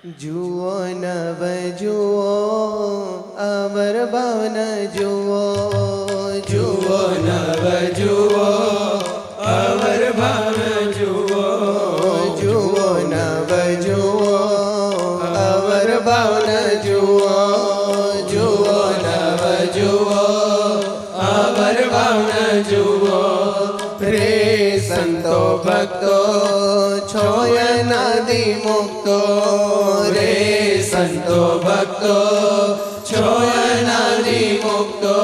જુઓ નવ જુઓ અવર ભાવન જુઓ, જુઓ નવ જુઓ અવર ભાવ જુઓ, જુઓ નવ જુઓ અવર ભાવન જુઓ, જુઓ નવ જુઓ અવર ભાવ જુઓ. રે સંતો ભક્તો છો અનાદિ મુક્તો, રે સંતો ભક્તો છો અનાદિ મુક્તો,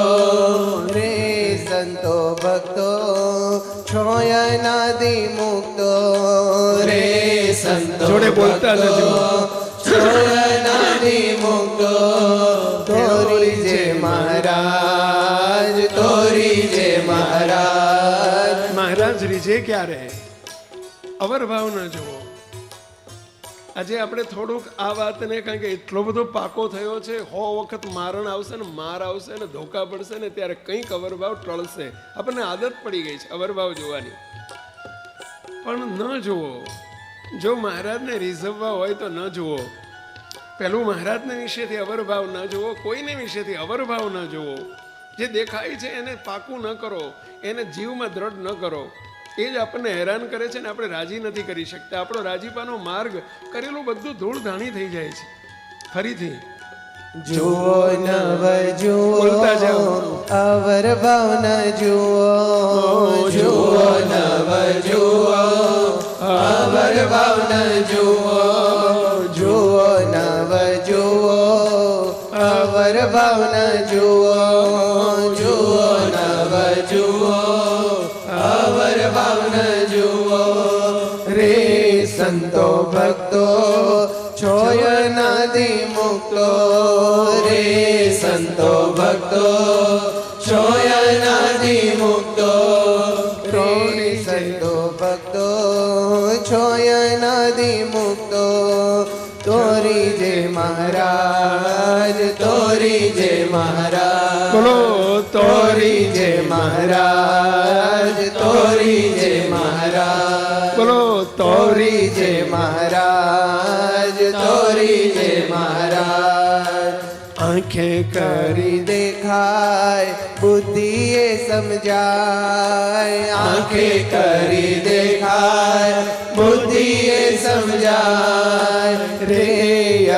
રે સંતો ભક્તો છો અનાદિ મુક્તો, રે સંતો જોડે બોલતા જજો. છો અનાદિ મુક્તો. તોરી જે મહારાજ, તોરી જે મહારાજ. મહારાજ રીજે ક્યારે? અવર ભાવ ન જુઓ. આજે આપણે થોડુંક આ વાતને, કારણ કે એટલો બધો પાકો થયો છે, 100 વખત મારણ આવશે ને માર આવશે ને ધોકા પડશે ને ત્યારે કંઈક અવરભાવ ટળશે. આપણને આદત પડી ગઈ છે અવરભાવ જોવાની, પણ ન જુઓ. જો મહારાજને રીઝવવા હોય તો ન જુઓ. પહેલું મહારાજને વિશેથી અવરભાવ ન જુઓ, કોઈને વિશેથી અવરભાવ ન જુઓ. જે દેખાય છે એને પાકું ન કરો, એને જીવમાં દ્રઢ ન કરો. એ જ આપણને હેરાન કરે છે ને આપણે રાજી નથી કરી શકતા. આપણો રાજીપાનો માર્ગ કરેલું બધું ધૂળ ધાણી થઈ જાય છે. ફરીથી જુઓ નવ જુઓ બોલતા જાઓ. અવર ભાવ ન જુઓ, જુઓ નવ જુઓ અવર ભાવ જુઓ, જુઓ નવ જુઓ અવર ભાવ ન જુઓ, જુઓ નવ જુઓ અવર ભાવ જુઓ. રે સંતો ભક્તો છો અનાદિ મુક્તો, રે સંતો ભક્તો છો અનાદિ મુક્તો, રે સંતો ભક્તો છો અનાદિ મુક્તો. તોરી જે મહારાજ, તોરી જે મહારાજ, બોલો તોરી જે મહારાજ, તોરી જે મહારાજ, બોલો તોરી જે મહારાજ, તોરી જે મહારાજ. આંખે કરી દેખાય બુદ્ધિએ સમજાય, આંખે કરી દેખાય બુદ્ધિએ સમજાય. રે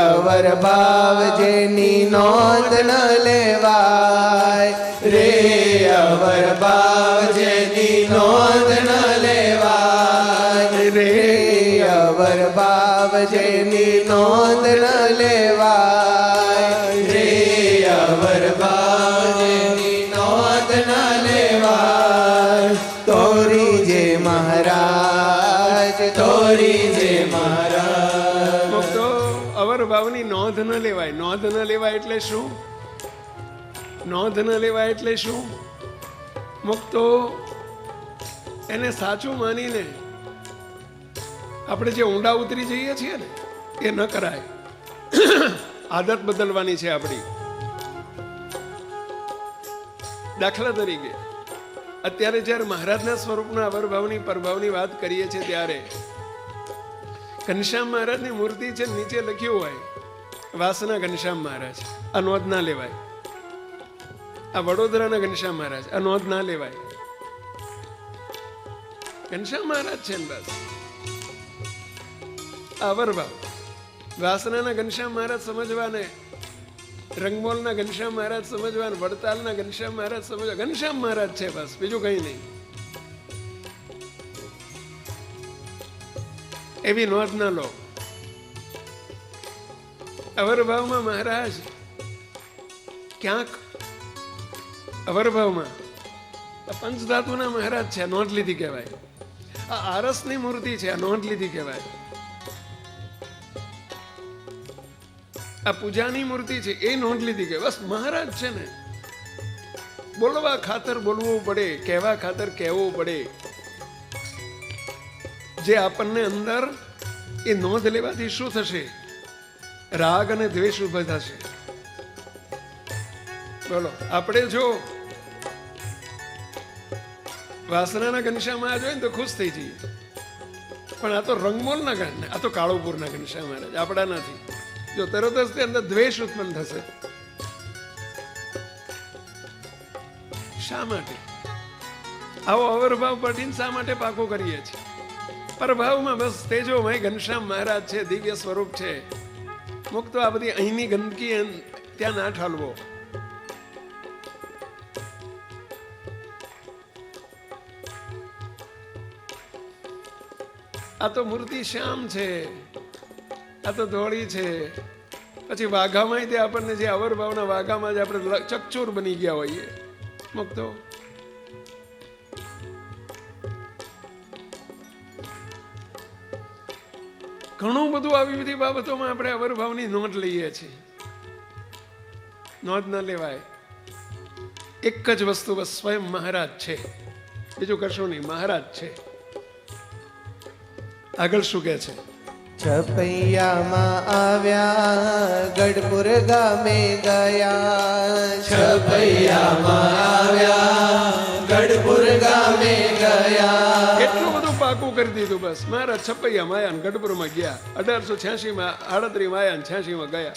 અવર ભાવ જેની નોંધ ન લેવાય, રે અવર ભાવ જેની નોંધ ન લેવાય. રે અવર ભાવ જેની નોંધ ન લેવાય, રે અવર ભાવ જેની નોંધ ન લેવાય. તોરી જે મહારાજ, તોરી જે મહારાજ. મુક્તો અવરભાવની નોંધ ન લેવાય. નોંધ ન લેવાય એટલે શું? નોંધ ન લેવાય એટલે શું? મુક્તો એને સાચું માનીને આપણે જે ઊંડા ઉતરી જઈએ છીએ ને એ ન કરાય. આદત બદલવાની છે આપણી. દાખલા તરીકે અત્યારે જ્યારે મહારાજના સ્વરૂપના અવરભાવની પરભાવની વાત કરીએ છીએ ત્યારે ઘનશ્યામ મહારાજની મૂર્તિ છે, નીચે લખ્યું હોય વાસના ઘનશ્યામ મહારાજ. આ નોંધ ના લેવાય. આ વડોદરાના ઘનશ્યામ મહારાજ, આ નોંધ ના લેવાય. ઘનશ્યામ મહારાજ છે ને બસ. અવરભાવ વાસનાના ઘનશ્યામ મહારાજ સમજવાને, રંગમોલના ઘનશ્યામ મહારાજ સમજવાને, વડતાલના ઘનશ્યામ મહારાજ સમજવા. ઘનશ્યામ મહારાજ છે બસ, બીજું કઈ નહીં. એવી નોંધ ના લો. અવરભાવમાં મહારાજ ક્યાંક અવરભાવમાં પંચધાતુના મહારાજ છે, આ નોંધ લીધી કહેવાય. આ આરસની મૂર્તિ છે, આ નોંધ લીધી કહેવાય. આ પૂજાની મૂર્તિ છે, એ નોંધ લીધી કે બસ મહારાજ છે ને. બોલવા ખાતર બોલવું પડે, કહેવા ખાતર કહેવું પડે. જે આપણને અંદર એ નોંધ લેવાથી શું થશે? રાગ અને દ્વેષ ઉભા થશે. બોલો આપણે જો વાસનાના ઘનશ્યામ આ જોઈએ ને તો ખુશ થઈ જઈએ. પણ આ તો રંગમોલના ગણ, આ તો કાળુપુરના ઘનશ્યામ મહારાજ, આપણા નથી. જો તરત જ તે અંદર દ્વેષ ઉત્પન્ન થશે. શા માટે આવો અવરભાવ પડીને શા માટે પાકો કરીએ છીએ? પરભાવમાં બસ તેજોમય ઘનશ્યામ મહારાજ છે, દિવ્ય સ્વરૂપ છે. મુક્ત આ બધી અહીંની ગંદકી ત્યાં ના ઠાલવો. આ તો મૂર્તિ શ્યામ છે, આ તો ધોળી છે. પછી વાઘામાં તે આપણને જે અવરભાવના વાઘામાં જ આપણે ચકચોર બની ગયા હોઈએ. મુક્તો ઘણું બધું આવી બધી બાબતોમાં આપણે અવરભાવની નોંધ લઈએ છીએ. નોંધ ન લેવાય. એક જ વસ્તુ બસ સ્વયં મહારાજ છે, બીજું કશું નહીં, મહારાજ છે. આગળ શું કહે છે? છપૈયામાં આવ્યા ગઢપુર ગામે ગયા, છપૈયામાં આવ્યા ગઢપુર ગામે ગયા. એટલું બધું પાકું કરી દીધું. બસ મહારાજ છપૈયામાં આવ્યા ને ગઢપુરમાં ગયા. 1886માં 38માં આવ્યા ને 86માં ગયા.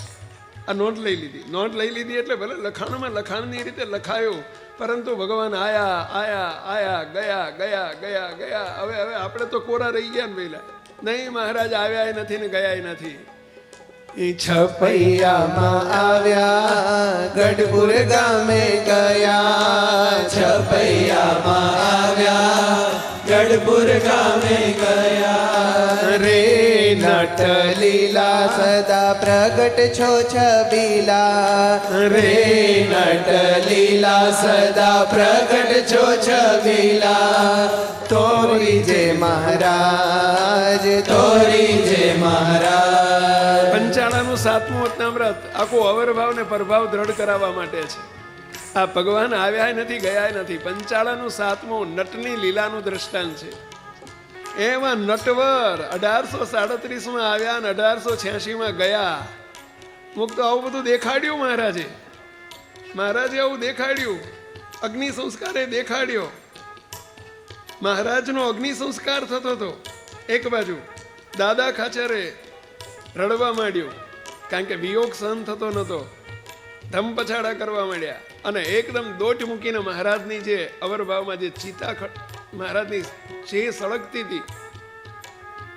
આ નોંધ લઈ લીધી. નોંધ લઈ લીધી એટલે ભલે લખાણમાં લખાણની રીતે લખાયું, પરંતુ ભગવાન આયા આયા આયા ગયા ગયા ગયા ગયા. હવે આપણે તો કોરા રહી ગયા ને પહેલા. નહીં, મહારાજ આવ્યા નથી ને ગયા નથી. છપૈયામાં આવ્યા ગઢપુર ગામે ગયા, છપૈયામાં આવ્યા ગઢપુર ગામે ગયા. રે નટ લીલા સદા પ્રગટ છો છબીલા, રે નટ લીલા સદા પ્રગટ છો છબીલા. તોરી જે મહારાજ, તોરી જે મહારાજ. પંચાળાનું 7મું વતનામૃત આખું અવરભાવ ને પરભાવ દ્રઢ કરાવવા માટે છે. આ ભગવાન આવ્યા નથી ગયા નથી. પંચાળાનું 7મું નટની લીલાનું દ્રષ્ટાંત છે. એમાં નટવર 1837માં આવ્યા ને 1886માં ગયા. મુક્ત આવું બધું દેખાડ્યું મહારાજે. મહારાજે આવું દેખાડ્યું. અગ્નિ સંસ્કારે દેખાડ્યો. મહારાજનો અગ્નિ સંસ્કાર થતો હતો. એક બાજુ દાદા ખાચરે રડવા માંડ્યું, કારણ કે વિયોગ સહન થતો નહોતો. ધમ પછાડા કરવા માંડ્યા અને એકદમ દોટ મૂકીને મહારાજની જે અવરભાવમાં જે ચિતા મહારાજની જે સળગતી હતી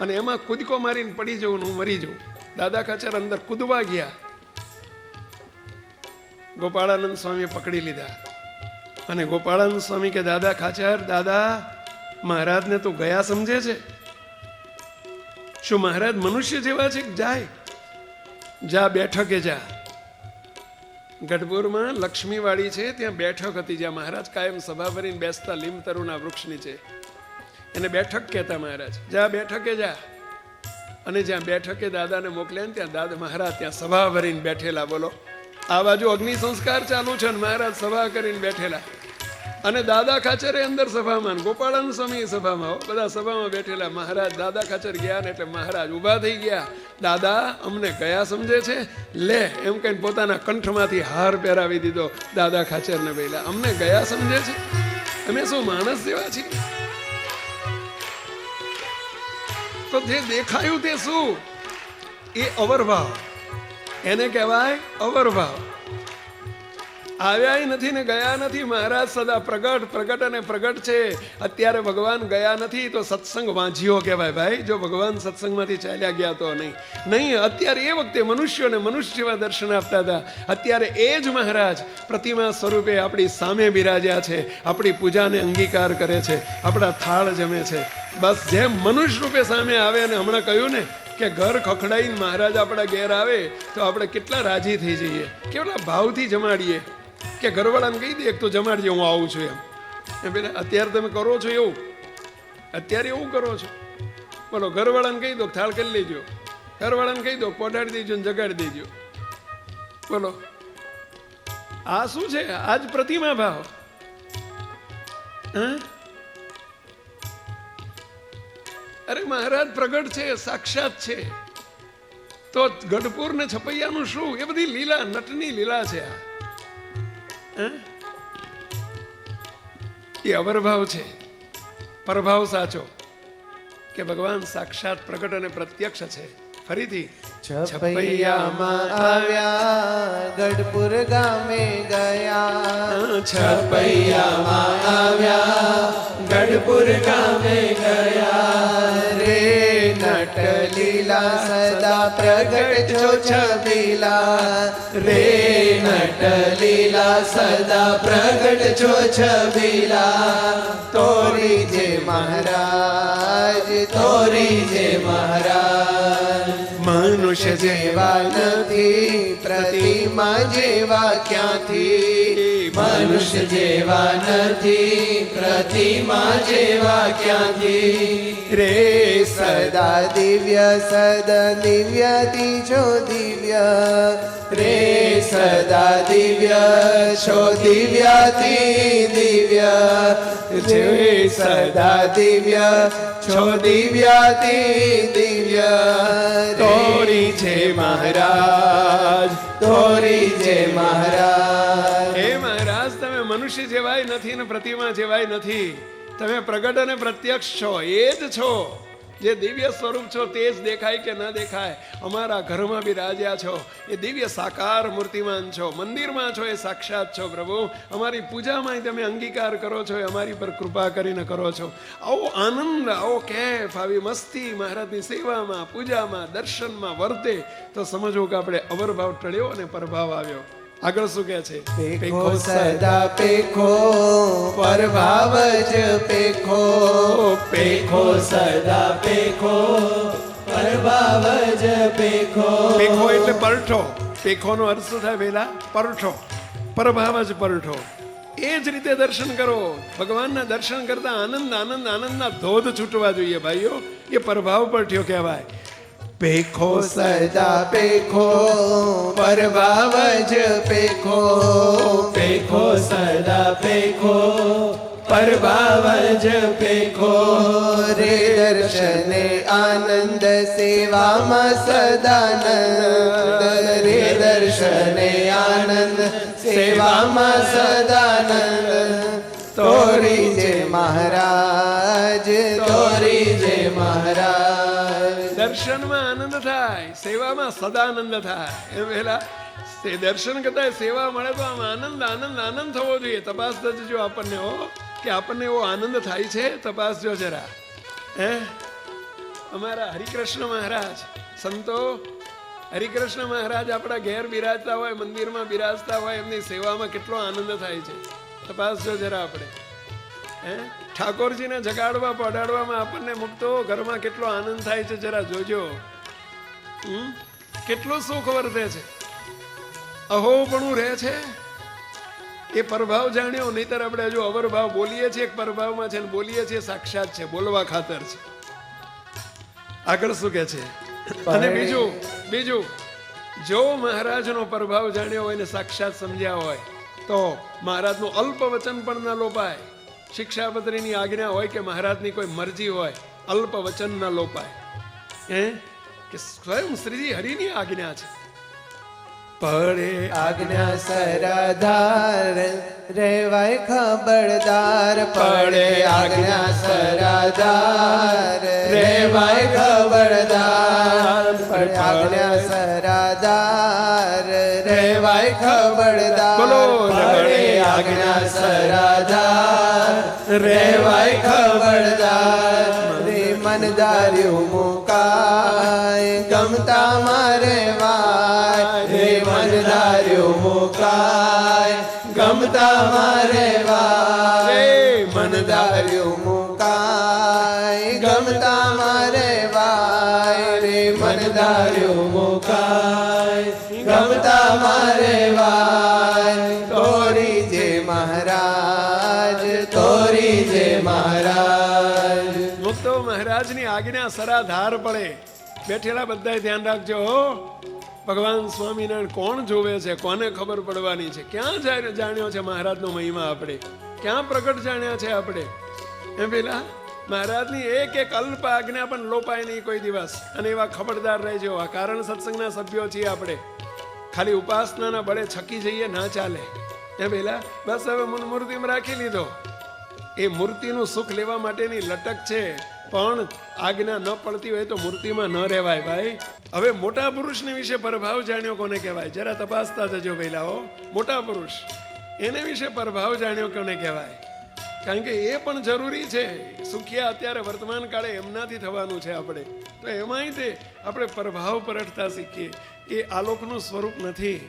અને એમાં કૂદકો મારીને પડી જવું, હું મરી જઉં. દાદા ખાચર અંદર કૂદવા ગયા. ગોપાળાનંદ સ્વામીએ પકડી લીધા અને ગોપાળાનંદ સ્વામી કે દાદા ખાચર, દાદા મહારાજને તું ગયા સમજે છે? શું મહારાજ મનુષ્ય જેવા છે? જાય જા, બેઠકે જા. ગઢપુરમાં લક્ષ્મીવાડી છે, ત્યાં બેઠક હતી જ્યાં મહારાજ કાયમ સભા ભરીને બેસતા લીમતરુના વૃક્ષ નીચે. એને બેઠક કહેતા મહારાજ. જા બેઠકે જા. અને જ્યાં બેઠકે દાદાને મોકલ્યા ને ત્યાં દાદા મહારાજ ત્યાં સભા ભરીને બેઠેલા. બોલો, આ બાજુ અગ્નિ સંસ્કાર ચાલુ છે ને મહારાજ સભા કરીને બેઠેલા. અને દાદા ખાચરે અંદર સભામાં, ગોપાળાનંદ સ્વામી સભામાં, બધા સભામાં બેઠેલા. મહારાજ દાદા ખાચર ગયા ને એટલે મહારાજ ઊભા થઈ ગયા. દાદા અમને ગયા સમજે છે? લે એમ કહીને પોતાના કંઠમાંથી હાર પહેરાવી દીધો દાદા ખાચરને. પહેલા અમને ગયા સમજે છે? અમે શું માણસ જેવા છીએ? તો જે દેખાયું તે શું? એ અવરભાવ. એને કહેવાય અવરભાવ. આવ્યા નથી ને ગયા નથી. મહારાજ સદા પ્રગટ પ્રગટ અને પ્રગટ છે. અત્યારે ભગવાન ગયા નથી તો સત્સંગ વાંઝીઓ કહેવાય ભાઈ. જો ભગવાન સત્સંગમાંથી ચાલ્યા ગયા તો નહીં. અત્યારે એ વખતે મનુષ્યોને મનુષ્ય જેવા દર્શન આપતા હતા. અત્યારે એ જ મહારાજ પ્રતિમા સ્વરૂપે આપણી સામે બિરાજ્યા છે, આપણી પૂજાને અંગીકાર કરે છે, આપણા થાળ જમે છે. બસ જેમ મનુષ્ય રૂપે સામે આવે. અને હમણાં કહ્યું ને કે ઘર ખખડાઈને મહારાજ આપણા ઘેર આવે તો આપણે કેટલા રાજી થઈ જઈએ, કેટલા ભાવથી જમાડીએ. કે ઘરવાળાને કહી દે એક તો જમાડજે, હું આવું છું એમ. પેલા અત્યારે તમે કરો છો એવું? અત્યારે એવું કરો છો? બોલો, ઘરવાળાને કહી દો થાળ કરી લેજો, ઘરવાળાને કહી દો પોઢાડી દેજો ને જગાડી દેજો. બોલો, આ શું છે? આજ પ્રતિમા ભાવ. અરે મહારાજ પ્રગટ છે, સાક્ષાત છે. તો ગઢપુર ને છપૈયાનું શું? એ બધી લીલા, નટની લીલા છે. એ અવરભાવ છે, પરભાવ સાચો. કે ભગવાન સાક્ષાત પ્રગટ અને પ્રત્યક્ષ છે. ફરીથી છપૈયામાં આવ્યા ગઢપુર ગામે ગયા, છપૈયામાં આવ્યા ગઢપુર ગામે ગયા રે નટ લીલા સદા પ્રગટ છો છબીલા, રે નટ લીલા સદા પ્રગટ છો છબીલા તોરી જે મહારાજ તોરી જે મહારાજ મનુષ્ય જેવા નથી પ્રતિમા જેવા ક્યાંથી, મનુષ્ય જેવા નથી પ્રતિમા જેવા ક્યાંથી રે સદા દિવ્ય સદા દિવ્યથી છો દિવ્ય, રે સદા દિવ્ય છો દિવ્યાથી દિવ્ય જે સદા દિવ્ય છો દિવ્યાથી દિવ્ય તોરી છે મહારાજ, તોરી જે મહારાજ હે મહારાજ તમે મનુષ્ય જેવાય નથી ને પ્રતિમા જેવાય નથી, તમે પ્રગટ અને પ્રત્યક્ષ છો. એ જ છો જે દિવ્ય સ્વરૂપ છો તે જ દેખાય કે ન દેખાય. અમારા ઘરમાં બિરાજ્યા છો એ દિવ્ય સાકાર મૂર્તિમાન છો, મંદિરમાં છો એ સાક્ષાત છો પ્રભુ. અમારી પૂજામાં તમે અંગીકાર કરો છો એ અમારી પર કૃપા કરીને કરો છો. આવો આનંદ, આવો કેફ, આવી મસ્તી મહારાજની સેવામાં, પૂજામાં, દર્શનમાં વર્તે તો સમજવું કે આપણે અવરભાવ ટળ્યો અને પરભાવ આવ્યો. આગળ શું કહે છે? પેખો સદા પેખો પરભાવ જ પેખો, પેખો સદા પેખો પરભાવ જ પેખો પેખો એટલે પરઠો. પેખોનો અર્થ શું થાય પેલા? પરઠો. પરભાવ જ પરઠો. એ જ રીતે દર્શન કરો. ભગવાનના દર્શન કરતા આનંદ આનંદ આનંદના ધોધ છૂટવા જોઈએ ભાઈઓ. એ પરભાવ પરઠ્યો કહેવાય. પેખો સદા પેખો પરભાવ જ પેખો, પેખો સદા પેખો પરભાવ જ પેખો રે દર્શને આનંદ સેવામાં સદાનંદ, રે દર્શને આનંદ સેવામાં સદાનંદ તોરી જે મહારાજ, તોરી જે મહારાજ દર્શનમાં આનંદ થાય, સેવામાં સદાનંદ થાય. એમ પેલા દર્શન કરતા સેવા મળે તો આમ આનંદ આનંદ આનંદ થવો જોઈએ. તપાસ થજો આપણને હો કે આપણને એવો આનંદ થાય છે. તપાસજો જરા. હે અમારા હરિકૃષ્ણ મહારાજ સંતો, હરિકૃષ્ણ મહારાજ આપણા ઘેર બિરાજતા હોય, મંદિરમાં બિરાજતા હોય, એમની સેવામાં કેટલો આનંદ થાય છે. તપાસજો જરા આપણે. હે ઠાકોરજીને જગાડવા પડાડવામાં આપણને મૂકતો ઘરમાં કેટલો આનંદ થાય છે જરા જોજો. કેટલું સુખ વર્તે છે, અહોપણું રહે છે. એ પરભાવ જાણ્યો. નહીતર આપણે હજુ અવરભાવ બોલીએ છીએ, એક પરભાવમાં છે ને બોલીએ છીએ સાક્ષાત છે, બોલવા ખાતર છે. આગળ શું કે છે? અને બીજું જો મહારાજનો પ્રભાવ જાણ્યો હોય ને સાક્ષાત સમજ્યા હોય તો મહારાજનું અલ્પ વચન પણ ના લોપાય. શિક્ષાપત્રીની આજ્ઞા હોય કે મહારાજની કોઈ મરજી હોય, અલ્પ વચન ના લોપાય. કે સ્વયં શ્રીજી હરિની આજ્ઞા છે. પડે આજ્ઞા સરાધાર રેવાય ખબરદાર, પડે આજ્ઞા સરાધાર રેવાય ખબરદાર, પડે આજ્ઞા સરાધાર રેવાય ખબરદાર, પડે આજ્ઞા સરાધાર રેવાય ખબરદાર. રે મન ધાર્યું મુકાય ગમતા મારે વાય, રે મન ધાર્યું મુકાય ગમતા મારે વાય, મન ધાર્યું મુકાય ગમતા મારે વાય, રે મન ધાર્યું મુકાય ગમતા મારે વાય. તોરી જે મહારાજ, તોરી જે મહારાજ. મુક્તો મહારાજની આજ્ઞા સરાધાર પડે. બેઠેલા બધાય ધ્યાન રાખજો હો. ભગવાન સ્વામિનારાયણ કોણ જોવે છે, કોને ખબર પડવાની છે? ક્યાં જાણ્યો છે મહારાજનો મહિમા આપણે? ક્યાં પ્રગટ જાણ્યા છે આપણે? એમ પેલા મહારાજની એક એક અલ્પ આજ્ઞા પણ લોપાય નહીં કોઈ દિવસ. અને એવા ખબરદાર રહેજો. આ કારણ સત્સંગના સભ્યો છીએ આપણે. ખાલી ઉપાસનાના બળે છકી જઈએ ના ચાલે. એમ પેલા બસ હવે મૂર્તિમાં રાખી લીધો. એ મૂર્તિનું સુખ લેવા માટેની લટક છે. પણ આજ્ઞા ન પડતી હોય તો મૂર્તિમાં ન રહેવાય ભાઈ. હવે મોટા પુરુષને વિશે પ્રભાવ જાણ્યો કોને કહેવાય? જરા તપાસતા જજો પહેલાઓ. મોટા પુરુષ એને વિશે પ્રભાવ જાણ્યો કોને કહેવાય? કારણ કે એ પણ જરૂરી છે. સુખિયા અત્યારે વર્તમાન કાળે એમનાથી થવાનું છે આપણે, તો એમાંય તે આપણે પ્રભાવ પરખતા શીખીએ. એ આલોકનું સ્વરૂપ નથી.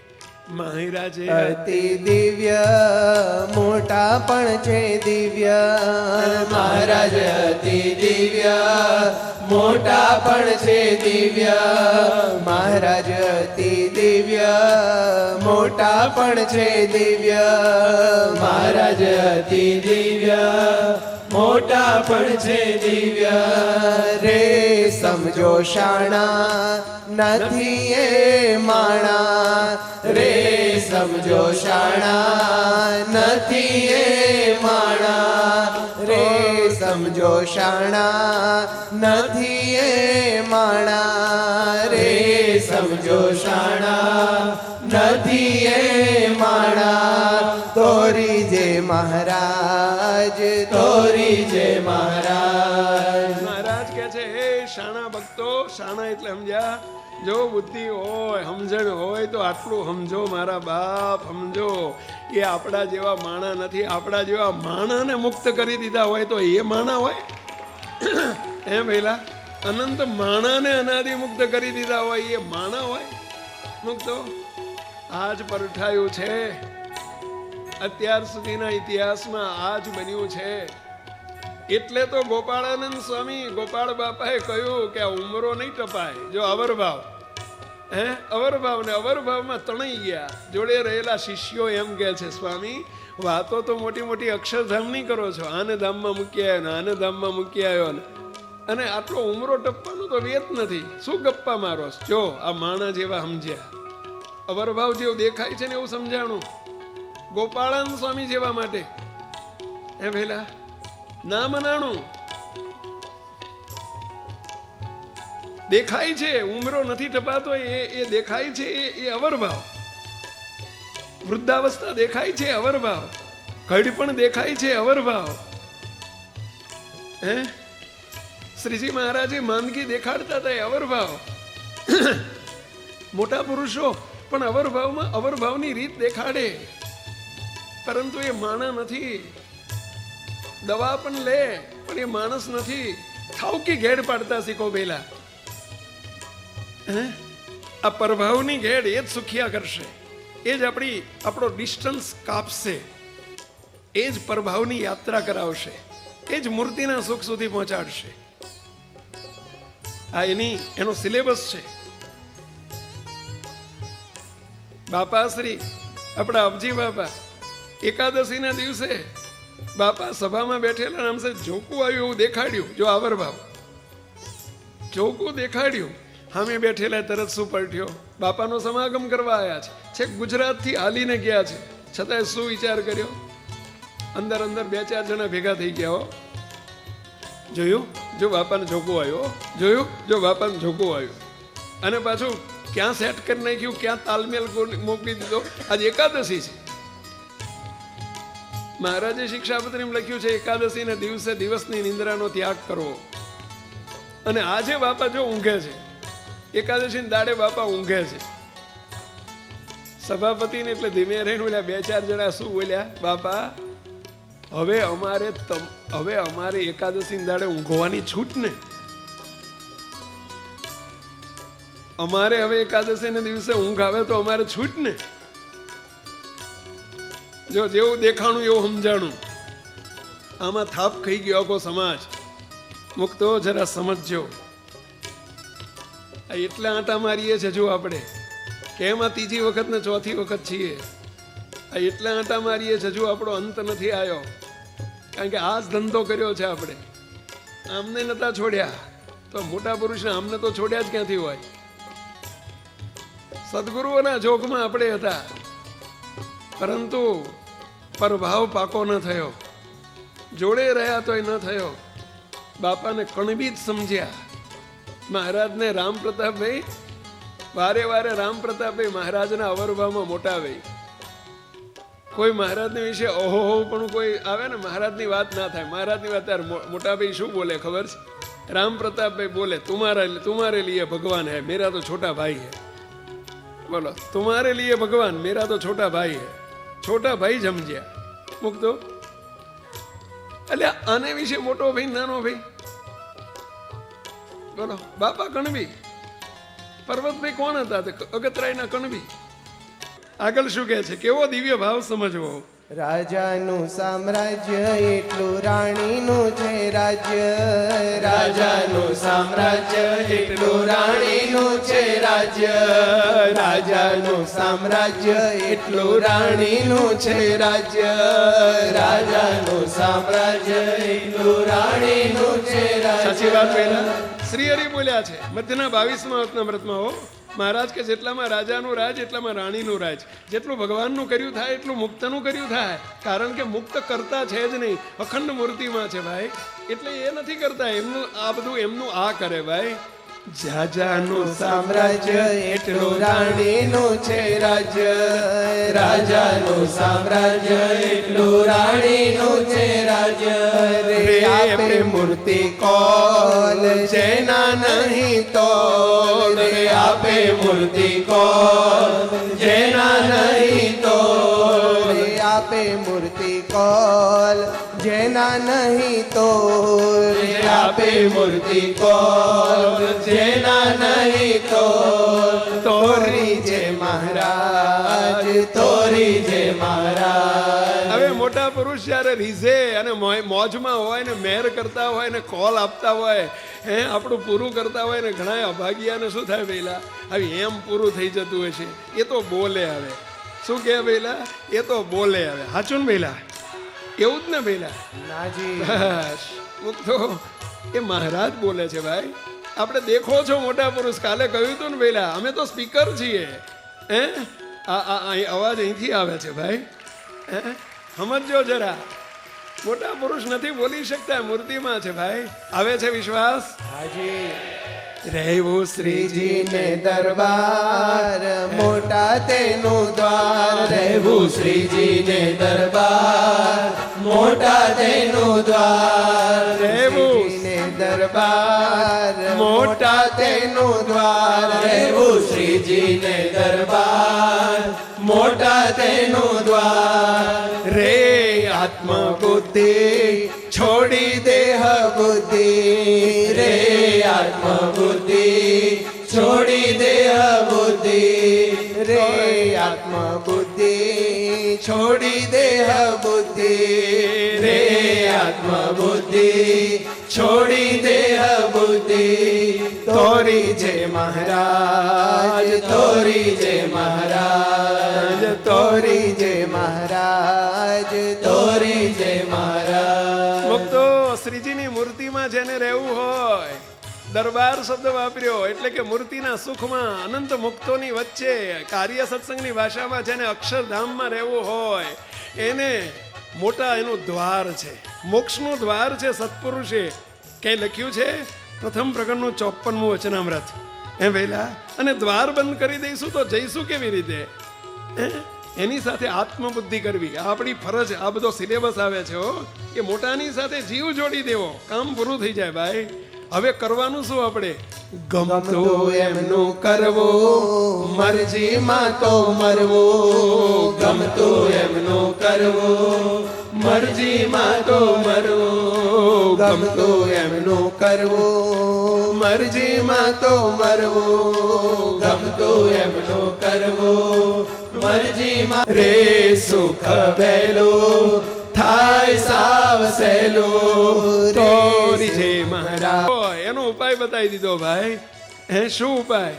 મહારાજે અતિ દિવ્ય મોટા પણ છે દિવ્ય, મહારાજ અતિ દિવ્ય મોટા પણ છે દિવ્ય, મહારાજ અતિ દિવ્ય મોટા પણ છે દિવ્ય, મહારાજ અતિ દિવ્ય મોટા પણ છે દિવ્ય. રે સમજો શાણા નથી એ માણા, રે સમજો શાણા નથી એ માણા, રે સમજો શાણા નથી એ માણા, રે સમજો શાણા નથી એ માણા. તોરી જે મહારાજ, તોરી જે મહારાજ. મહારાજ કે છે હે શાણા ભક્તો, શાણા એટલે સમજ્યા, જો બુદ્ધિ હોય સમજણ હોય તો આટલું સમજો મારા બાપ, સમજો એ આપણા જેવા માણા નથી. આપણા જેવા માણાને મુક્ત કરી દીધા હોય તો એ માણા હોય? એમ પહેલા અનંત માણાને અનાદિ મુક્ત કરી દીધા હોય એ માણા હોય મુક્તો? આજ પરઠાયું છે. અત્યાર સુધીના ઇતિહાસમાં આજ બન્યું છે. એટલે તો ગોપાળાનંદ સ્વામી, ગોપાળ બાપાએ કહ્યું કે આ ઉમરો નહીં ટપાય. જો અવરભાવ, અવરભાવ ને અવરભાવમાં તણાઈ ગયા. જોડે રહેલા શિષ્યો એમ કહે છે, સ્વામી વાતો તો મોટી મોટી અક્ષરધામની કરો છો, આને ધામમાં મૂકી આવ્યો ને આને ધામમાં મૂકી આવ્યો ને, અને આટલો ઉમરો ટપવાનું તો વેત નથી. શું ગપ્પા મારો? જો આ માણા જેવા સમજ્યા, અવરભાવ જેવું દેખાય છે ને એવું સમજાણું. ગોપાળાનંદ સ્વામી જેવા માટે એ પેલા ના મનાણું. દેખાય છે ઉમરો નથી ટપાતો, એ દેખાય છે એ અવરભાવ. વૃદ્ધાવસ્થા દેખાય છે અવરભાવ, ઘડી પણ દેખાય છે અવરભાવ. શ્રીજી મહારાજે માંદગી દેખાડતા હતા એ અવરભાવ. મોટા પુરુષો પણ અવરભાવમાં અવરભાવની રીત દેખાડે, પરંતુ એ માણા નથી. દવા પણ લે પણ એ માણસ નથી. થાવકી ઘેડ પાડતા શીખો પહેલા. આ પ્રભાવની ઘેડ એ જ સુખિયા કરશે, એ જ આપણો ડિસ્ટન્સ કાપશે, એ જ પ્રભાવની યાત્રા કરાવશે, એ જ મૂર્તિના સુખ સુધી પહોંચાડશે. આ એનો સિલેબસ છે. બાપાશ્રી આપણા અબજી બાપા એકાદશીના દિવસે બાપા સભામાં બેઠેલા નામ છે જોકું આવ્યું એવું દેખાડ્યું. જો આવરભાવ જોકું દેખાડ્યું, સામે બેઠેલા તરત શું પડ્યો? બાપાનો સમાગમ કરવા આવ્યા છે, છેક ગુજરાતથી હાલીને ગયા છે, છતાંય શું વિચાર કર્યો? અંદર અંદર 2-4 જણા ભેગા થઈ ગયા. હો જોયું? જો બાપાને જોકું આવ્યો, જોયું? જો બાપાને જોકું આવ્યું. અને પાછું ક્યાં સેટ કરી નાખ્યું, ક્યાં તાલમેલ મોકલી દીધો. આજે એકાદશી છે. મહારાજે શિક્ષાપત્રીમાં લખ્યું છે એકાદશીના દિવસે દિવસની નિંદ્રાનો ત્યાગ કરવો. અને આજે બાપા જો ઊંઘે છે, એકાદશીના દાડે બાપા ઊંઘે છે. સભાપતિને એટલે ધીમે રહીને બોલ્યા, 2-4 જણા શું બોલ્યા? બાપા હવે અમારે એકાદશીના દાડે ઊંઘવાની છૂટ ને, અમારે હવે એકાદશીના દિવસે ઊંઘ આવે તો અમારે છૂટ ને. જો જેવું દેખાણું એવું સમજાણું. આમાં થાપ ખાઈ ગયો આખો સમાજ. મુક્તો જરા સમજજો. એટલા આંટા મારીએ છે જો આપણે, કેમ આ 3જી વખત ને 4થી વખત છીએ. એટલા આંટા મારીએ છે જો આપણો અંત નથી આવ્યો. કારણ કે આ જ ધંધો કર્યો છે આપણે. આમને નતા છોડ્યા તો મોટા પુરુષને આમને તો છોડ્યા જ ક્યાંથી હોય? સદગુરુઓના જોગમાં આપણે હતા, પરંતુ પ્રભાવ પાકો ન થયો. જોડે રહ્યા તોય ન થયો. બાપાને કણબી જ સમજ્યા. મહારાજને રામ પ્રતાપભાઈ વારે વારે રામ પ્રતાપભાઈ મહારાજના અવરભાવમાં મોટા ભાઈ. કોઈ મહારાજને વિશે ઓહો પણ કોઈ આવે ને, મહારાજની વાત ના થાય. મહારાજની વાત ત્યારે મોટા ભાઈ શું બોલે ખબર છે? राम प्रताप भाई बोले तुम्हारे लिए भगवान है, मेरा तो छोटा भाई है। बोलो, तुम्हारे लिए भगवान, मेरा तो छोटा भाई है। छोटा भाई समझ्या मुक्तो એટલે આને વિશે મોટો ભાઈ નાનો ભાઈ બોલો બાપા કણવી પર્વતભાઈ કોણ હતા અગતરાયના કણવી આગળ શું કહે છે કેવો દિવ્ય ભાવ સમજવો રાજાનું સામ્રાજ્ય એટલું રાણીનું છે રાજ્ય રાજાનું સામ્રાજ્ય એટલું રાણીનું છે રાજ્ય રાજાનું સામ્રાજ્ય એટલું રાણીનું છે રાજ્ય રાજાનું સામ્રાજ્ય એટલું રાણીનું છે સાચી વાત રાજ્ય પહેલા શ્રી હરિ બોલ્યા છે મધ્યના 22મા અવતનામૃતમાં હો મહારાજ કે જેટલામાં રાજાનું રાજ એટલામાં રાણીનું રાજ જેટલું ભગવાનનું કર્યું થાય એટલું મુક્તનું કર્યું થાય કારણ કે મુક્ત કરતા છે જ નહીં અખંડ મૂર્તિમાં છે ભાઈ એટલે એ નથી કરતા એમનું આ બધું એમનું આ કરે ભાઈ જાજાનું સામ્રાજ્ય એટલું રાણીનું છે રાજ્ય રાજાનું સામ્રાજ્ય એટલું રાણીનું છે રાજ્ય રે આપે મૂર્તિ કોલ જેના નહીં તોલ રે આપે મૂર્તિ કોલ જેના નહીં તોલ રે આપે મૂર્તિ કોલ જેના નહીં તોલ રે આપે મૂર્તિ કોલ જેના નહીં તોલ તોરી જે મહારાજ તોરી જે મહારાજ હવે મોટા પુરુષ જ્યારે રીઝે અને મોજમાં હોય ને મેર કરતા હોય ને કોલ આપતા હોય હે આપણું પૂરું કરતા હોય ને ઘણા અભાગ્યાને શું થાય પહેલા હવે એમ પૂરું થઈ જતું હોય છે એ તો બોલે હવે શું કહે પહેલા એ તો બોલે હવે સાચું ને પહેલા એવું જ ને પહેલા નાજી બસ મુક્તો એ મહારાજ બોલે છે ભાઈ આપણે દેખો છો મોટા પુરુષ કાલે કહ્યું હતું ને પહેલા અમે તો સ્પીકર છીએ હે અવાજ અહીંથી આવે છે ભાઈ હે સમજો જરા મોટા પુરુષ નથી બોલી શકતા મૂર્તિમાં છે ભાઈ આવે છે વિશ્વાસ હાજી રહેવું શ્રીજીને દરબાર મોટા તેનું દ્વાર રહેવું શ્રીજીને દરબાર મોટા તેનું દ્વાર રહેવું શ્રીજીને દરબાર મોટા તેનું દ્વાર રહેવું શ્રીજીને દરબાર મોટા તેનું દ્વાર રે આત્મ બુદ્ધિ છોડી દેહ બુદ્ધિ રે આત્મ બુદ્ધિ છોડી દેહ બુદ્ધિ રે આત્મ બુદ્ધિ છોડી દેહ બુદ્ધિ રે આત્મ બુદ્ધિ છોડી દેહ બુદ્ધિ તોરી જે મહારાજ તોરી જે મહારાજ તોરી જે મહારાજ તોરી જે મહારાજ મુક્તો શ્રીજીની મૂર્તિમાં જેને રહેવું હોય દરબાર શબ્દ વાપર્યો એટલે કે મૂર્તિના સુખમાં અનંત મુક્તોની વચ્ચે કાર્ય સત્સંગની ભાષામાં જેને અક્ષરધામમાં રહેવું હોય એને મોટા એનું દ્વાર છે મોક્ષનું દ્વાર છે સત્પુરુષે ક્યાંય લખ્યું છે પ્રથમ પ્રકરણનું 54મું વચનામૃત એમ વહેલા અને દ્વાર બંધ કરી દઈશું તો જઈશું કેવી રીતે એની સાથે આત્મબુદ્ધિ કરવી આ આપણી ફરજ આ બધો સિલેબસ આવે છે કે મોટાની સાથે જીવ જોડી દેવો કામ પૂરું થઈ જાય ભાઈ હવે કરવાનું શું આપણે ગમતું એમનું કરવું મરજીમાં તો મરવું ગમતું એમનું કરવું મરજીમાં તો મરવું ગમતું એમનું કરવું મરજીમાં તો મરવું ગમતું એમનું કરવું મરજીમાં રે સુખ વહેલું થાય સાવ સહેલું તોરી જે મહારાજ એનો ઉપાય બતાવી દીધો ભાઈ હે શું ઉપાય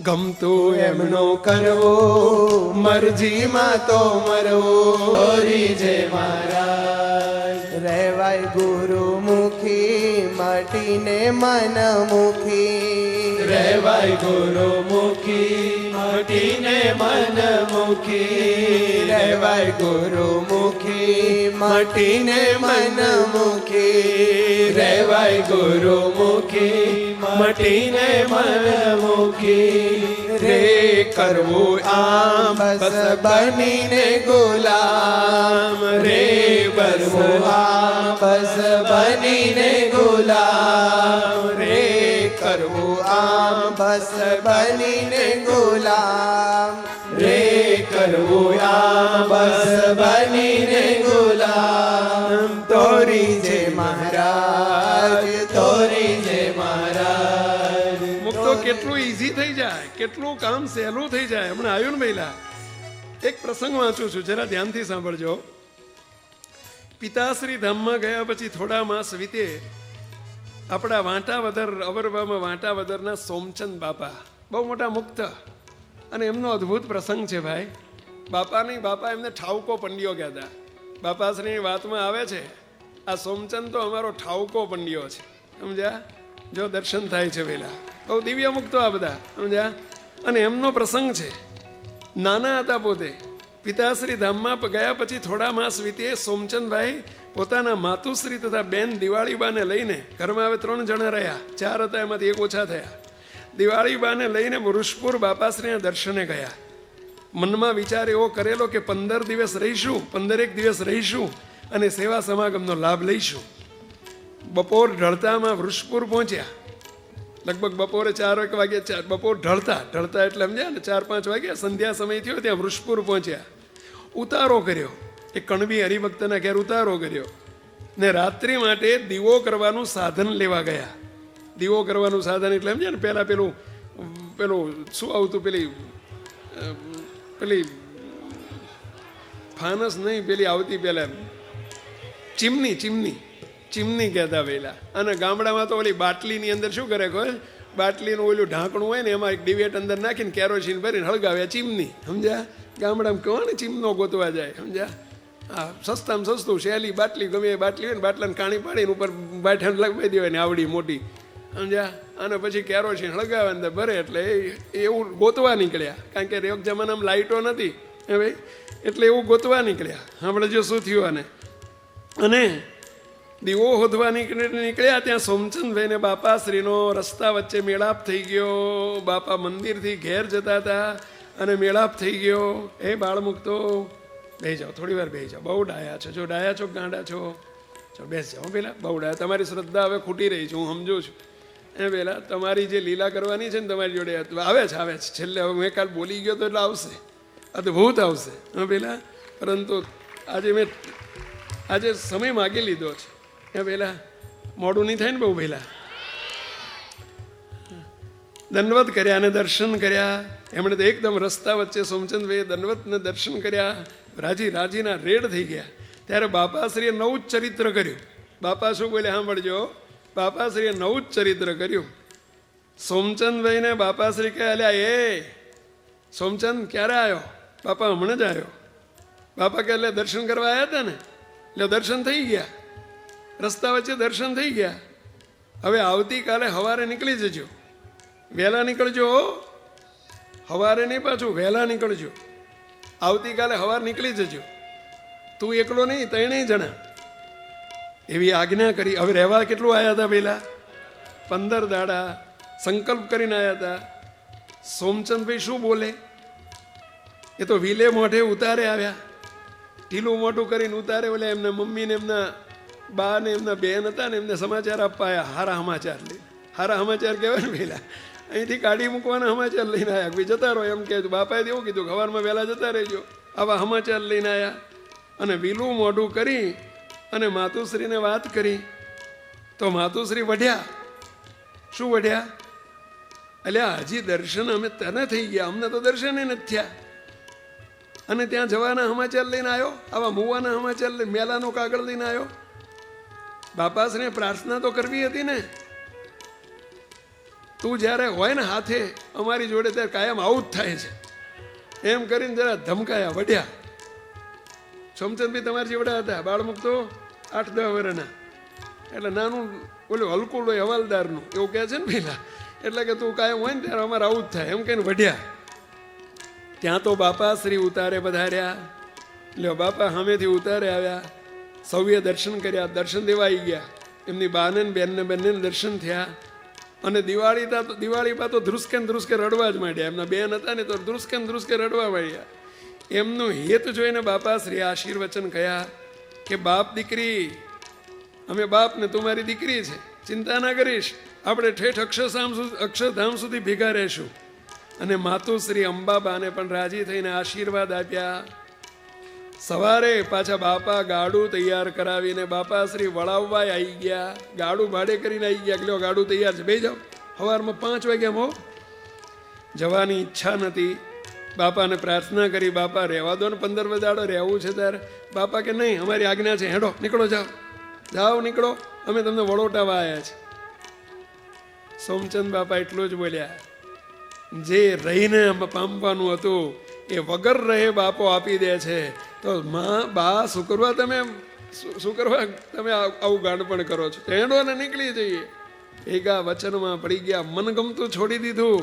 ગમતું એમનું કરવું મરજીમાં તો મરવું તોરી જે મહારાજ રહેવાય ગુરુ મુખી માટીને મન મુખી રહેવાય ગુરુમુખી મટીને મન મુખી રહેવાય ગુરુમુખી મટીને મન મુખી રહેવાય ગુરુમુખી મટીને મન મુખી રે કરવું આમ બસ બનીને ગુલામ રે કરવું આમ બસ બનીને ગુલામ રે કરવું આમ બસ બનીને ગુલામ રે કરવું આ બસ બનીને ગુલામ તોરી જે મહારાજ તોરી જે મહારાજ મુક્તો કેટલું ઈઝી થઈ જાય, કેટલું કામ સહેલું થઈ જાય. હમણાં આવ્યું ને પહેલા એક પ્રસંગ વાંચું છું, જરા ધ્યાનથી સાંભળજો. પિતાશ્રી ધામમાં ગયા પછી થોડા માસ વીતે આપણા વાંટાવદર અવરવામાં વાંટાવદરના સોમચંદ બાપા બહુ મોટા મુક્ત, અને એમનો અદ્ભુત પ્રસંગ છે ભાઈ. બાપા એમને ઠાવકો પંડ્યો કહેતા. બાપાશ્રીની વાતમાં આવે છે આ સોમચંદ તો અમારો ઠાવકો પંડ્યો છે, સમજ્યા? જો દર્શન થાય છે પેલા બહુ દિવ્ય મુક્તો આ બધા, સમજ્યા? અને એમનો પ્રસંગ છે, નાના હતા પોતે, પિતાશ્રી ધામમાં ગયા પછી થોડા માસ વીતે સોમચંદભાઈ પોતાના માતુશ્રી તથા બેન દિવાળીબાને લઈને, ઘરમાં હવે 3 જણા રહ્યા, 4 હતા એમાંથી 1 ઓછા થયા. દિવાળીબાને લઈને વૃષપુર બાપાશ્રીના દર્શને ગયા. મનમાં વિચાર એવો કરેલો કે 15 દિવસ રહીશું, 15 દિવસ રહીશું અને સેવા સમાગમનો લાભ લઈશું. બપોર ઢળતામાં વૃષપુર પહોંચ્યા. લગભગ બપોરે 4 વાગે, બપોર ઢળતા એટલે સમજ્યા ને 4-5 વાગ્યા, સંધ્યા સમય થયો ત્યાં વૃષપુર પહોંચ્યા. ઉતારો કર્યો, એ કણબી હરિભક્તના ઘેર ઉતારો કર્યો ને રાત્રિ માટે દીવો કરવાનું સાધન લેવા ગયા. દીવો કરવાનું સાધન એટલે સમજ્યા ને, પહેલાં પેલું શું આવતું, પેલી ફાનસ નહીં, પેલી આવતી પહેલાં ચીમની કહેતા પહેલા. અને ગામડામાં તો ઓલી બાટલીની અંદર શું કરે કોઈ, બાટલીનું ઓલું ઢાંકણું હોય ને એમાં એક ડિવેટ અંદર નાખીને કેરોસીન ભરીને હળગાવ્યા ચીમની, સમજ્યા? ગામડામાં કહો ને ચીમનો ગોતવા જાય, સમજ્યા? હા, સસ્તામાં સસ્તું શેલી બાટલી, ગમે એ બાટલી હોય ને બાટલાને કાણી પાડીને ઉપર બાઠાને લગાવી દેવાય ને આવડી મોટી, સમજ્યા? અને પછી કેરોસીન હળગાવે અંદર ભરે એટલે એવું ગોતવા નીકળ્યા. કારણ કે એક જમાનામાં લાઇટો નથી હવે, એટલે એવું ગોતવા નીકળ્યા. હમણાં જો શું થયું. અને દીવો હોદવા નીકળ્યા ત્યાં સોમચંદભાઈને બાપાશ્રીનો રસ્તા વચ્ચે મેળાપ થઈ ગયો. બાપા મંદિરથી ઘેર જતા હતા અને મેળાપ થઈ ગયો. એ બાળમુક્તો બેસી જાઓ, થોડી વાર બેસી જાઓ, બહુ ડાયા છો. જો ડાયા છો, ગાંડા છો, ચલો બેસી જાઓ પેલા. બહુ ડાયા, તમારી શ્રદ્ધા હવે ખૂટી રહી છે, હું સમજુ છું. એ પેલા તમારી જે લીલા કરવાની છે ને તમારી જોડે આવે છે. છેલ્લે હવે મેં કાલ બોલી ગયો તો એટલે આવશે, અદભુત આવશે. હા પેલા, પરંતુ આજે સમય માગી લીધો છે. એ પેલા મોડું નહીં થાય ને બહુ. પહેલા દંડવત કર્યા અને દર્શન કર્યા. એમણે તો એકદમ રસ્તા વચ્ચે સોમચંદભાઈએ દંડવતને દર્શન કર્યા. રાજીના રેડ થઈ ગયા. ત્યારે બાપાશ્રીએ નવું જ ચરિત્ર કર્યું. બાપા શું બોલે સાંભળજો. બાપાશ્રીએ નવું જ ચરિત્ર કર્યું. સોમચંદભાઈને બાપાશ્રી કહે, અલ્યા એ સોમચંદ ક્યારે આવ્યો? બાપા હમણાં જ આવ્યો. બાપા કહે એટલે દર્શન કરવા આવ્યા હતા ને? એટલે દર્શન થઈ ગયા, રસ્તા વચ્ચે દર્શન થઈ ગયા. હવે આવતીકાલે સવારે નીકળી જજો, વહેલા નીકળજો. સવારે નહીં, પાછું વહેલા નીકળજો. આવતીકાલે સવાર નીકળી જજો. તું એકલો નહીં, 3 જણા. એવી આજ્ઞા કરી. હવે રહેવા કેટલું આવ્યા હતા પહેલા? 15 દાડા સંકલ્પ કરીને આવ્યા હતા. સોમચંદભાઈ શું બોલે? એ તો વિલે મોઢે ઉતારે આવ્યા, ઢીલું મોટું કરીને ઉતારે. ઓલે એમના મમ્મીને એમના બા ને એમના બેન હતા ને એમને સમાચાર આપવા આવ્યા. હારા સમાચાર લઈને. હારા સમાચાર કહેવાય ને પહેલા, અહીંથી કાઢી મૂકવાના સમાચાર લઈને આવ્યા. ભાઈ જતા રહો એમ કે બાપાએ એવું કીધું, સવારમાં વહેલા જતા રહેજો. આવા સમાચાર લઈને આવ્યા. અને વિલું મોઢું કરી અને માતુશ્રીને વાત કરી. તો માતુશ્રી વઢ્યા. શું વઢ્યા? અલ્યા હજી દર્શન અમે તને થઈ ગયા, અમને તો દર્શન નથી થયા. અને ત્યાં જવાના સમાચાર લઈને આવ્યો, આવા મુવાના સમાચાર લઈને, મેલાનો કાગળ લઈને આવ્યો. બાપાશ્રીને પ્રાર્થના તો કરવી હતી ને. તું જ્યારે હોય ને હાથે અમારી જોડે ત્યારે કાયમ આવું જ થાય છે. એમ કરીને જરા ધમકાયા, વઢ્યા. સોમચંદભાઈ તમારી જેવડા હતા, બાળમુક્તો 8-10 વર્ષના. એટલે નાનું ઓલું હલકું હોય હવાલદારનું, એવું કહે છે ને પેલા, એટલે કે તું કાંઈ હોય ને ત્યારે અમારે આવું જ થાય એમ કહીને વઢ્યા. ત્યાં તો બાપા શ્રી ઉતારે પધાર્યા. લ્યો બાપા સામેથી ઉતારે આવ્યા. સૌએ દર્શન કર્યા, દર્શન દેવા આવી ગયા. એમની બાને બેનને બંનેને દર્શન થયા. અને દિવાળીમાં તો ધ્રુસકે ને ધ્રુસકે રડવા જ માંડ્યા. એમના બેન હતા ને તો ધ્રુસકે ને ધ્રુસકે રડવા માંડ્યા. એમનું હેત જોઈને બાપા શ્રી આશીર્વચન કહ્યા કે બાપ દીકરી, અમે બાપ ને તું મારી દીકરી છે, ચિંતા ના કરીશ, આપણે ઠેઠ અક્ષરધામ સુધી ભેગા રહેશું. અને માતુશ્રી અંબાબાને પણ રાજી થઈને આશીર્વાદ આપ્યા. સવારે પાછા બાપા ગાડું તૈયાર કરાવીને બાપા શ્રી વળાવવા આવી ગયા. ગાડું ભાડે કરીને આવી ગયા. લ્યો ગાડું તૈયાર છે, બેસી જાઓ. સવારમાં 5 વાગ્યા જવાની ઈચ્છા નથી. બાપાને પ્રાર્થના કરી, બાપા રહેવા દો ને 15 દાડો રહેવું છે ત્યારે. બાપા કે નહીં, અમારી આજ્ઞા છે, હેડો નીકળો, જાઓ જાઓ નીકળો, અમે તમને વળોટાવા આવ્યા છે. સોમચંદ બાપા એટલું જ બોલ્યા, જે રહીને પામવાનું હતું એ વગર રહે બાપો આપી દે છે, તો માં બા શું કરવા તમે આવું ગાંડપણ કરો છો? હેડો ને નીકળી જઈએ. ભેગા વચનમાં પડી ગયા, મનગમતું છોડી દીધું.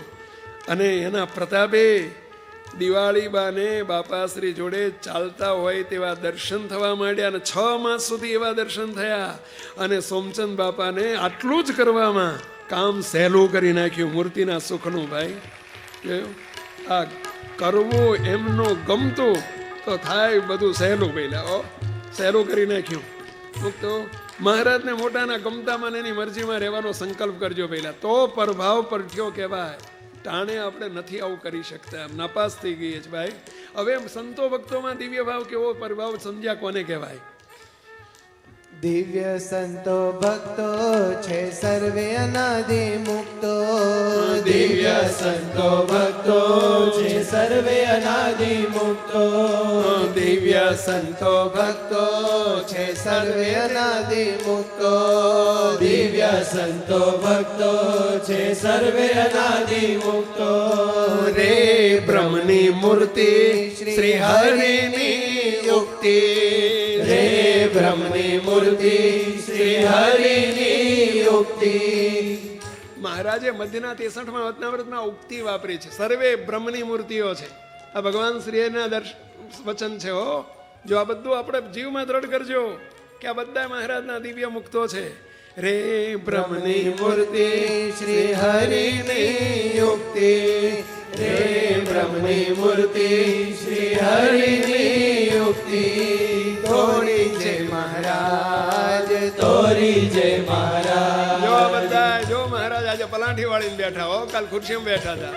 અને એના પ્રતાપે દિવાળી બાને બાપાશ્રી જોડે ચાલતા હોય તેવા દર્શન થવા માંડ્યા. અને 6 માસ સુધી એવા દર્શન થયા. અને સોમચંદ બાપાને આટલું જ કરવામાં કામ સહેલું કરી નાખ્યું મૂર્તિના સુખનું. ભાઈ આ કરવું એમનું ગમતું તો થાય બધું સહેલું. પહેલા સહેલું કરી નાખ્યું. તો મહારાજને મોટાના ગમતામાં એની મરજીમાં રહેવાનો સંકલ્પ કરજો પહેલા, તો પ્રભાવ પરઠ્યો કહેવાય. ટાણે આપણે નથી આવું કરી શકતા, એમ નાપાસ થઈ ગઈ છે ભાઈ. હવે સંતો ભક્તોમાં દિવ્ય ભાવ કેવો પ્રભાવ સમજ્યા કોને કહેવાય? દિવ્ય સંતો ભક્તો છે સર્વે અનાદિ મુક્તો. દિવ્ય સંતો ભક્તો છે સર્વે અનાદિ મુક્તો. દિવ્ય સંતો ભક્તો છે સર્વે અનાદિ મુક્તો. દિવ્ય સંતો ભક્તો છે સર્વે અનાદિ મુક્તો. રે બ્રહ્મની મૂર્તિ શ્રી હરિની યુક્તિ. રે બ્રહ્મની મૂર્તિ શ્રી હરિની યુક્તિ. મહારાજે મધ્યના 63મા વચનામૃતમાં ઉક્તિ વાપરી છે, સર્વે બ્રહ્મની મૂર્તિઓ છે. આ ભગવાન શ્રીના વચન છે. જો આ બધું આપણે જીવમાં દ્રઢ કરજો કે આ બધા મહારાજના દિવ્ય મુક્તો છે. રે બ્રહ્મની મૂર્તિ શ્રી હરિની યુક્તિ. રે બ્રહ્મની મૂર્તિ શ્રી હરિની યુક્તિ. તોરી જય મહારાજ, તોરી જય મહારાજ. જો આ બધા જો મહારાજ આજે પલાંઠી વાળીને બેઠા હો, કાલ ખુરશીમાં બેઠા હતા.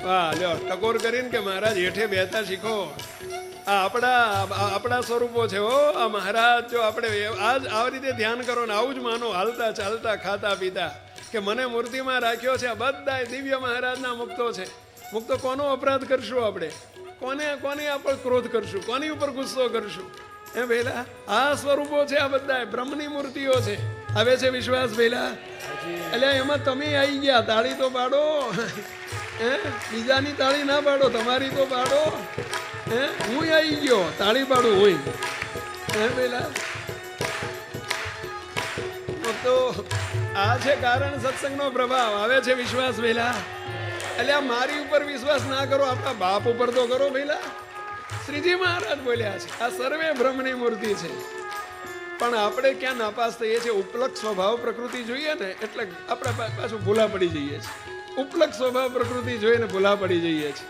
વાહ, લ્યો ટકોર કરીને કે મહારાજ હેઠે બેઠા શીખો. આ આપણા સ્વરૂપો છે. આ મહારાજ જો આપણે આજ આવી રીતે ધ્યાન કરો ને આવું જ માનો, હાલતા ચાલતા ખાતા પીતા, કે મને મૂર્તિમાં રાખ્યો છે. આ બધા દિવ્ય મહારાજના મુક્તો છે. મુક્તો કોનો અપરાધ કરશું આપણે? કોને આપણે ક્રોધ કરશું? કોની ઉપર ગુસ્સો કરશું? એ ભેલા આ સ્વરૂપો છે. આ બધા બ્રહ્મની મૂર્તિઓ છે. આવે છે વિશ્વાસ ભેલા? એટલે એમાં તમે આવી ગયા. તાળી તો પાડો. બીજાની તાળી ના પાડો, તમારી તો પાડો. હું આવી ગયો, તાળી પાડું હું. પેલા તો આ છે કારણ સત્સંગનો પ્રભાવ. આવે છે વિશ્વાસ પેલા? એટલે આ મારી ઉપર વિશ્વાસ ના કરો, આપણા બાપ ઉપર તો કરો પેલા. શ્રીજી મહારાજ બોલ્યા છે આ સર્વે બ્રહ્મની મૂર્તિ છે. પણ આપણે ક્યાં નાપાસ થઈએ છીએ? ઉપલક સ્વભાવ પ્રકૃતિ જોઈએ ને એટલે આપણે પાછું ભૂલા પડી જઈએ છીએ. ઉપલક સ્વભાવ પ્રકૃતિ જોઈને ભૂલા પડી જઈએ છીએ.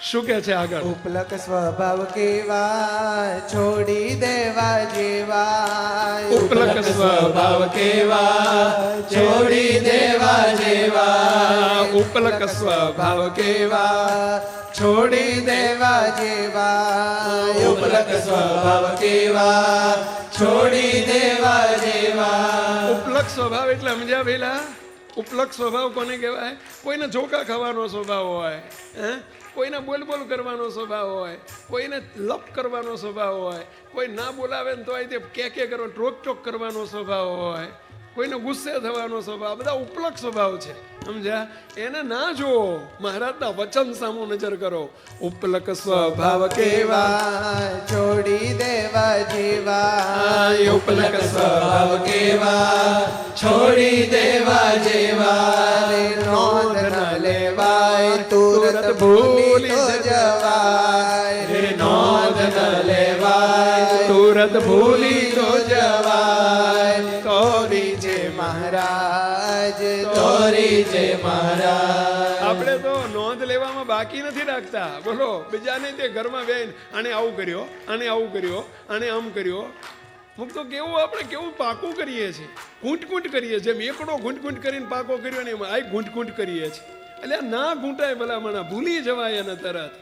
શું કે છે આગળ? ઉપલક સ્વભાવ કેવા છોડી દેવા જેવા. ઉપલક સ્વભાવ કેવા છોડી દેવા જેવા. ઉપલક સ્વભાવ કેવા છોડી દેવા જેવા. ઉપલક સ્વભાવ કેવા છોડી દેવા જેવા. ઉપલક સ્વભાવ એટલે સમજ્યા પેલા? ઉપલક સ્વભાવ કોને કહેવાય? કોઈને જોકા ખાવાનો સ્વભાવ હોય, કોઈને બોલ બોલ કરવાનો સ્વભાવ હોય, કોઈને લપ કરવાનો સ્વભાવ હોય, કોઈ ના બોલાવે ને તો તે કે કરવાનો ટોક ટોક કરવાનો સ્વભાવ હોય. કોઈને ગુસ્સે થવાનો સ્વભાવ, બધા ઉપલક સ્વભાવ છે, સમજ્યા? એને ના જુઓ, મહારાજના વચન સામું નજર કરો. ઉપલક સ્વભાવ કેવા છોડી દેવા જેવા, ઉપલક સ્વભાવ કેવા છોડી દેવા જેવા. નોંધ ન લેવાય તુરત ભૂલી તો જવાય, નોંધ ન લેવાય તુરત ભૂલી તો જવાય. તોરી જે મહારાજ, તોરી જે મહારાજ. આપણે તો નોંધ લેવામાં બાકી નથી રાખતા. બોલો, બીજાને તે ઘરમાં બેન આને આવું કર્યો, આને આવું કર્યો, આને આમ કર્યો. મુક તો કેવું આપણે કેવું પાકું કરીએ છીએ, ઘૂંટ કરીએ છીએ. જેમ એકડો ઘૂંટ કરીને પાકો કર્યો ને એમાં આ ઘૂંટ કરીએ છીએ. એટલે ના ઘૂંટાય ભલામણા, ભૂલી જવાય એને તરત.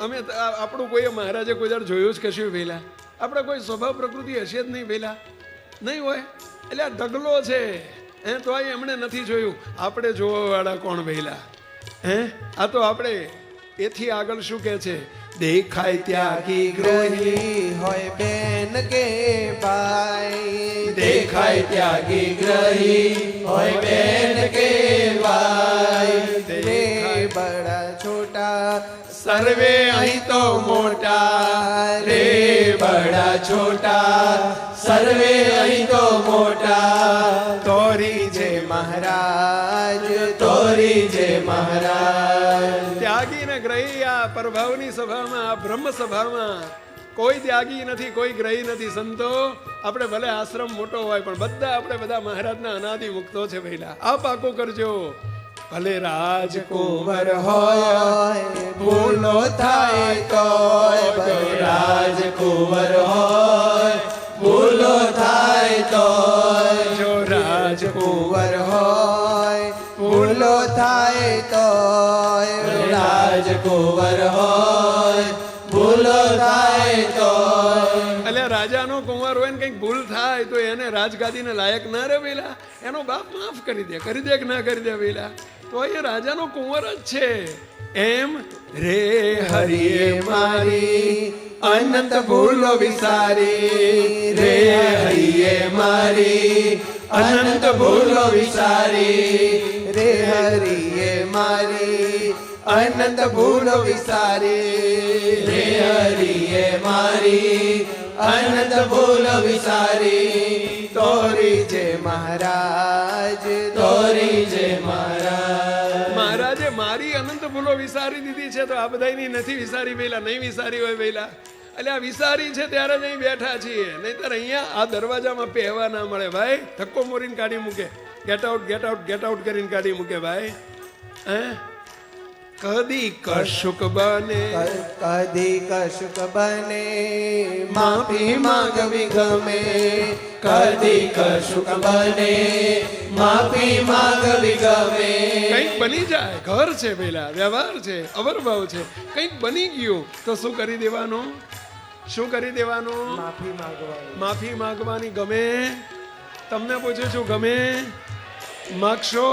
અમે આપણું કોઈ મહારાજે કોઈ દર જોયું જ કશું વહેલા? આપણે કોઈ સ્વભાવ પ્રકૃતિ હશે જ નહીં વહેલા, નહીં હોય. એટલે આ ઢગલો છે તો આ એમણે નથી જોયું. આપણે જોવા વાળા કોણ વહેલા? આ તો આપણે એથી આગળ શું કહે છે? દેખાય ત્યાગી ગ્રહી હોય બેન કે ભાઈ, દેખાય ત્યાગી ગ્રહી હોય બેન કે ભાઈ. રે બડા છોટા સર્વે અહીં તો મોટા, રે બડા છોટા સર્વે અહીં તો મોટા. તોરી જે મહારાજ, તોરી જે મહારાજ. ત્યાગી ને ગ્રહી આ પ્રભાવની સભામાં, આ બ્રહ્મ સભામાં કોઈ ત્યાગી નથી, કોઈ ગ્રહી નથી. સંતો, આપણે ભલે આશ્રમ મોટો હોય પણ બધા આપણે બધા મહારાજના અનાદિ મુક્તો છે. પહેલા આ પાકો કરજો. ભલે રાજકુંવર હોય ભૂલો થાય તો, ભલે રાજકુંવર હોય ભૂલો થાય તો, જો રાજકુંવર રાજકુંવર હોય ભૂલો થાય તો, રાજકુંવર હોય ભૂલો થાય તો. એટલે રાજાનો કુંવર હોય ને કંઈક ભૂલ થાય તો એને રાજગાદીને લાયક ના રહે વેલા, એનો બાપ માફ કરી દે કે ના કરી દે વેલા, તો એ રાજાનો કુંવર જ છે. એમ રે હરિએ મારી અનંત ભૂલો વિસારી, રે હરિએ મારી અનંત ભૂલો વિસારી. રે હરિએ મારી અનંત ભૂલો વિસારી, રે હરિએ મારી અનંત ભૂલો વિસારી. તોરી જે મહારાજ, તોરી જે મહારાજ. મહારાજે મારી અનંત ભૂલો વિસારી દીધી છે, તો આ બધાની નથી વિસારી વેલા, નહીં વિસારી હોય વેલા. એટલે આ વિસારી છે ત્યારે જ અહીં બેઠા છીએ, નહીતર અહીંયા આ દરવાજામાં પહેવા ના મળે ભાઈ. ધક્કો મોરીને કાઢી મૂકે, get out get out get out કરીને કાઢી મૂકે ભાઈ. કદી કશુક બને, કદી કશુક બને માફી માંગવી ગમે, કદી કશુક બને માફી માંગવી ગમે. કંઈક બની જાય, ઘર છે પેલા, વ્યવહાર છે, અવરભાવ છે, કંઈક બની ગયું તો શું કરી દેવાનું? શું કરી દેવાનું? માફી માંગવાની. માફી માંગવાની ગમે? તમને પૂછું છું, ગમે? માગશો?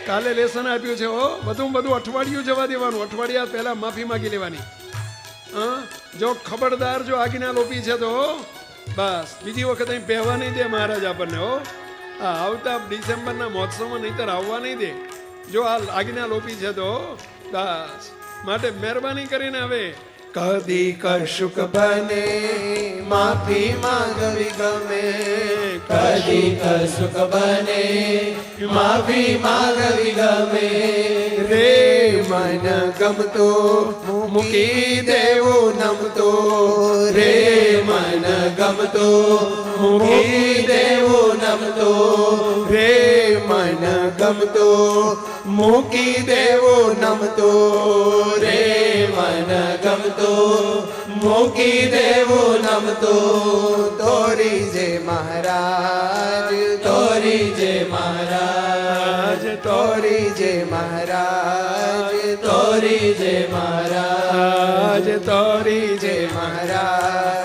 કાલે લેસન આપ્યું છે, હો બધું અઠવાડિયું જવા દેવાનું, અઠવાડિયા પહેલા માફી માંગી લેવાની. જો ખબરદાર જો આજ્ઞા લોપી છે તો બસ બીજી વખત અહીં પહેવા નહીં દે મહારાજ આપણને. હો આ આવતા ડિસેમ્બરના મહોત્સવમાં નહીતર આવવા નહીં દે, જો આ આજ્ઞા લોપી છે તો બસ. માટે મહેરબાની કરીને હવે કદી કશુક બને માફી માંગવી ગમે, કદી કશુક બને માફી માંગવી ગમે. રે મન ગમતો મૂકી દેવું નમતો, રે મન ગમતો મૂકી દેવું નમતો. રે મન ગમતો મૂકી દેવું નમતો, રે મન ગમતો મૂકી દેવું નમતો. તોરી જે મહારાજ, તોરી જે મહારાજ. તોરી જે મહારાજ, તોરી જે મહારાજ. તોરી જે મહારાજ.